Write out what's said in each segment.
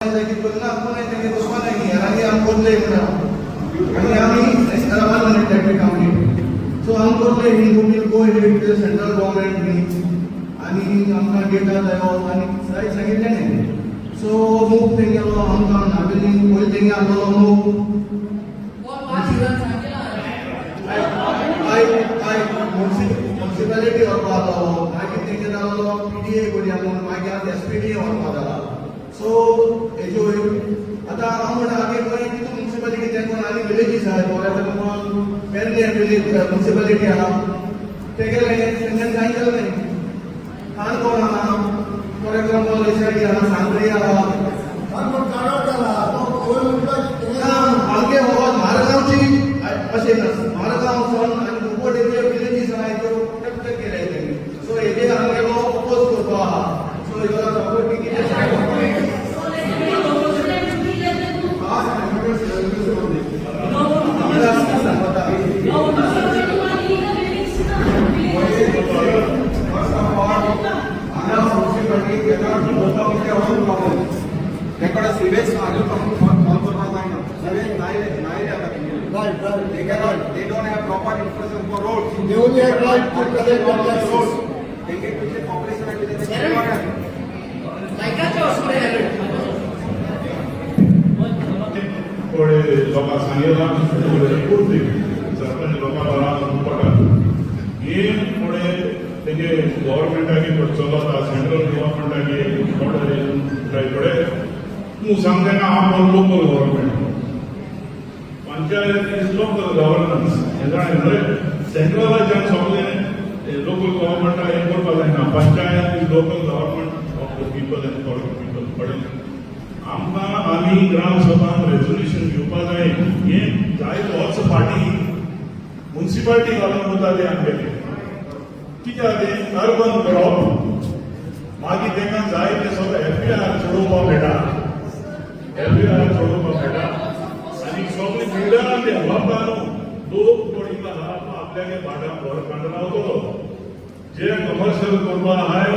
So Angkorle he will go ahead to the central government आणि आमकां data जायो आनी सगळें सांगितलें न्ही. सो मूग तेंगेलो आमकां नावेली पयलीं तेंगे आसलो मूग म्युनिसिपालिटी व्हरपा जालो मागीर तेंगे जालो PDA करया म्हणून मागीर आतां SPDA व्हरपा जाला. सो हेज्यो आतां हांव म्हणटा आगे पळय की म्युनिसिपालिटी तेंकोन आनी विलेजीस आहाय फॉर एग्जांपल पेरने विलेज म्युनिसिपालिटी आहा तेगेले तेंच्यान कांय केलें न्ही. काणकोण आहा फॉर एग्जांपल एसआयडी आहा सांगली आहा आमगे हो म्हारगांवची अशें म्हारगांव सण आनी उपडे जे विलेजीस आहाय त्यो प्रत्येक केले तेंगे. सो हेजे आमगेलो अपोज करपा आहा. सो हेजो सपोर्ट कितें They don't have proper infrastructure for roads. They only have right to collect the taxes. They get to the population and थोडे लोकांक सांगितला पूर्ती सरपंच लोकांक पडटा हे थोडे तेंगे गव्हर्मेंटागे चलता सेंट्रल गव्हर्मेंटागे थोडे तूं सांगतना हांव local government panchayat is local governance हे जाणें न्हय. सेंट्रलाच्यान सगळें लोकल गव्हर्मेंटाक हें करपा जायना. Panchayat is local government of the people and for the people. कळ्ळें आमकां आमी ग्राम सभान रेजोल्युशन घेवपा जाय. हें जाय होच फाटी म्युनिसिपालिटी घालून वताले आमगेले कित्याक तें अर्बन करप मागीर तांकां जाय तें सगळें FBR सोडोवपाक मेळटा. FBR सोडोवपाक मेळटा आनी सगळीं बिल्डरां ते बाबा लोक पडिल्लो आहा तो आपल्यागे भाटां घर बांदून रावतलो. जे कमर्शियल करपा आहाय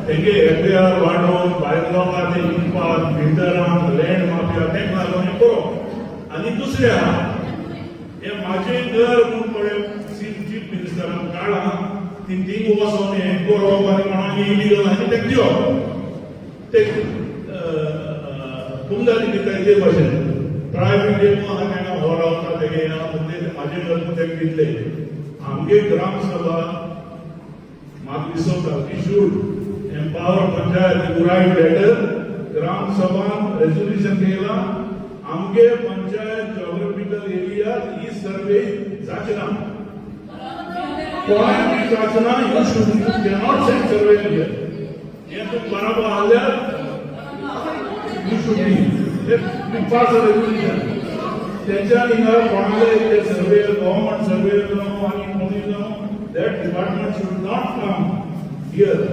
तेंगे FBR वाडोवन भायर लोकां ते विकपाक बिल्डरांक लँड माफिया तेंकां लागून हें करप. आनी दुसरें आहा हें म्हाजें घर म्हूण पळय चीफ मिनिस्टरान काडलां थिंग वचोन हें करप आनी कोणाक इलिगल आनी तेका दिवप ते कुंदाली दिता ते भशेन प्रायवेट डेमो आहा तेंगा हो रावता तेगे म्हणजे म्हाजें घर म्हूण तेका दितले. आमगे ग्राम सभा म्हाका दिसता we should empower panchayat to write letter. Gram सभान रेजोल्युशन केला आमगे पंचायत जॉग्राफिकल एरिया ही सर्वे जाचना कोणाक जाचना. You should cannot send survey here. हें तूं बरोबर आसल्यार you should be pass resolution तेंच्या हिंगा कोणाले सर्वे गव्हर्मेंट सर्वे जावं आनी कोणी जावं that department should not come here.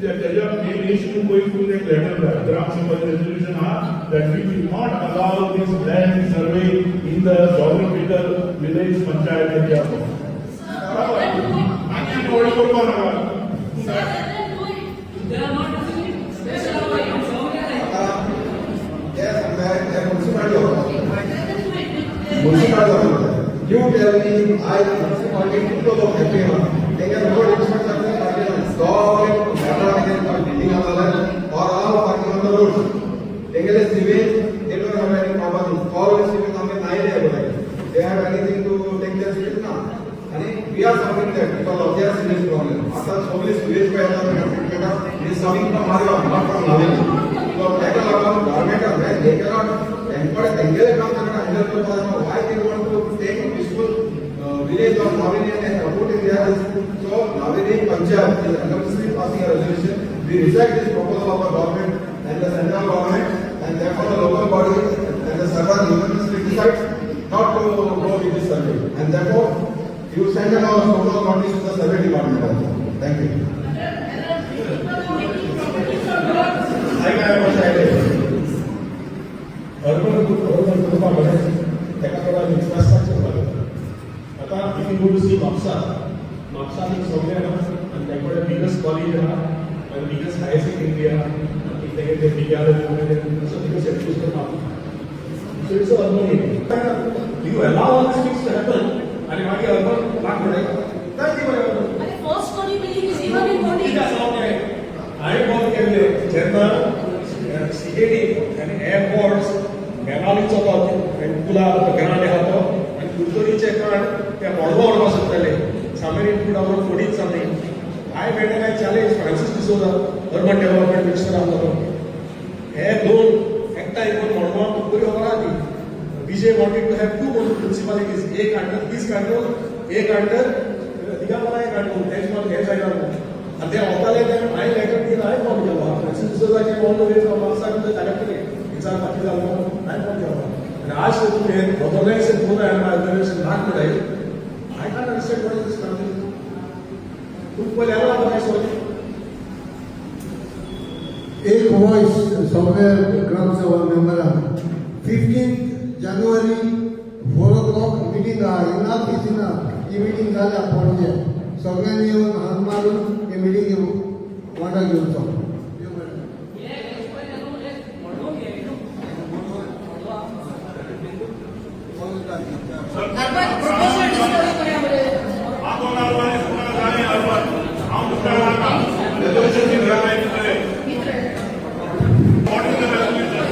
Teja issue going to the letter Gram Sabha resolution that we will not allow this land survey in the geographical village panchayat area. You tell me, I municipality to the FBR. They can road infrastructure install building on the land or all parking on the road. They get a sewage, they don't have any problem. All the sewage on the night they have anything to take their sewage now. And we are solving that because of their sewage problem. After so many sewage by is coming from Marga, not from Navin. So take a lot of government or where they cannot but why they want to take a peaceful village of Navini and put it there? So Navini Punjab is unanimously passing a resolution. We reject this proposal of the government and the central government, and therefore the local body and the Sabha unanimously decides not to go with this survey. And therefore, you send an proposal notice to the survey department also. Thank you. Urban करपामध्ये तेका थोडा infrastructure लागता. आता if you go to see Mapusa एक सगळे आहा आनी तेकडे biggest college आहा आनी बिगस्ट हायर सेकंडरी आहा ते PKR असं तिकडे सेट करतात. So it's a unknown. You allow all these things to happen आणि मागे अर्बन लाख पडायला काय ते बरोबर अरे first story building is even important. हांवें बंद केल्ले जेन्ना CAD आनी एअरपोर्ट्स बेंगालीचो तो पुला केनाडे आहा तो आनी कुडचोरीचे कारण ते मडगांव व्हरपा सोदताले सामेर इनपूट आवर फोडीत सामने हाय मेड काय challenge Francis D'Souza urban development minister आसलो हे दोन एकठांय करून मडगांव बरी खबर आहा ती BJ wanted to have two municipalities, एक under this control, एक under दिगामला एक control, that's not their side of it. And they all like them, I like it, I want to go. Francis D'Souza came all the way from outside of the directorate. It's our particular one, I want to go. And आज से तुम्हें organize and पूरा organization not today. I can't understand what is this country. तुम कोई level आप बनाए सोच. एक वॉइस somewhere ग्राम सभा member 15th January 4 o'clock meeting enough is enough. He meeting झाल्या पडते सगळ्यांनी येऊन हात मारून हे meeting घेऊन वाटा घेऊन जाऊ. अर्बन प्रपोजल डिस्कस करूया. आपण अर्बन पुन्हा जाणे अर्बन हम उसका रेजोल्यूशन की ड्राइव करे what is the resolution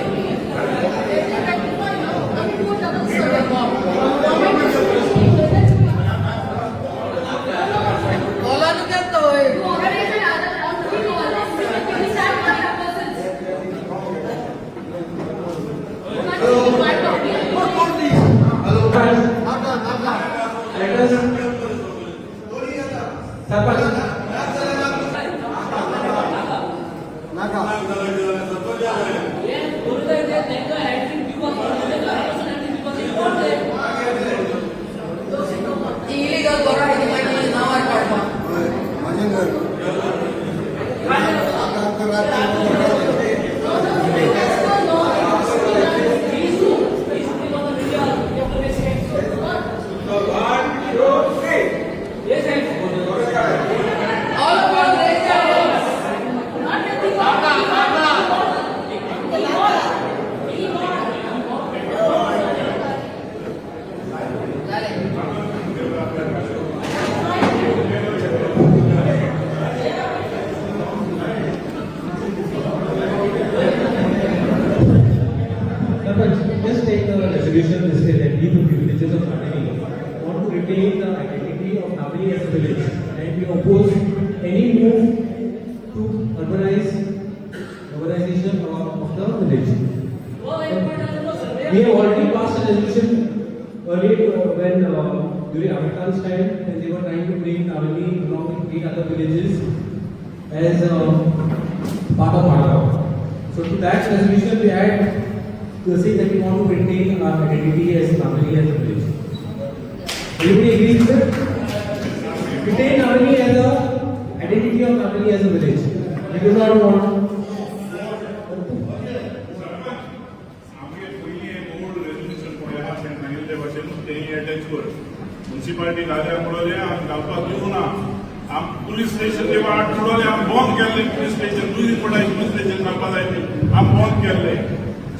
illegal करा हे नावार काढमा. Just take the resolution to say that we, the villages of Nagari, want to retain the identity of Nagari as a village, and we oppose any move to urbanization of the village. We have already passed a resolution earlier when during Avatar's time, when they were trying to bring Nagari along with 8 other villages as part of Madagaskar. So to that resolution, we had to say that we want to maintain our identity as Nagari as a village. Everybody agrees with it? Retain Nagari as a identity of Nagari as a village. We do not want. Municipality गाड्या पडवले आम घालपाक दिवना आम police station जे वाट पडवले आम बंद केल्ले police station दुई पडाय police station घालपा जाय आम बंद केल्ले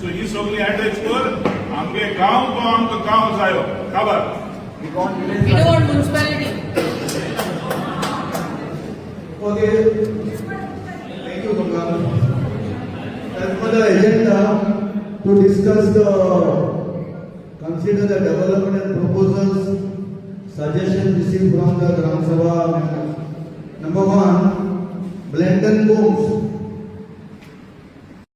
सो ही सगळी अटॅच कर आमगे गांव तो आमकां गांव जायो खबर We don't want municipality. Okay. Thank you, Ganga. As per the agenda, to discuss consider the development and proposals, suggestions received from the Gram Sabha. Number 1, Blendon Homes.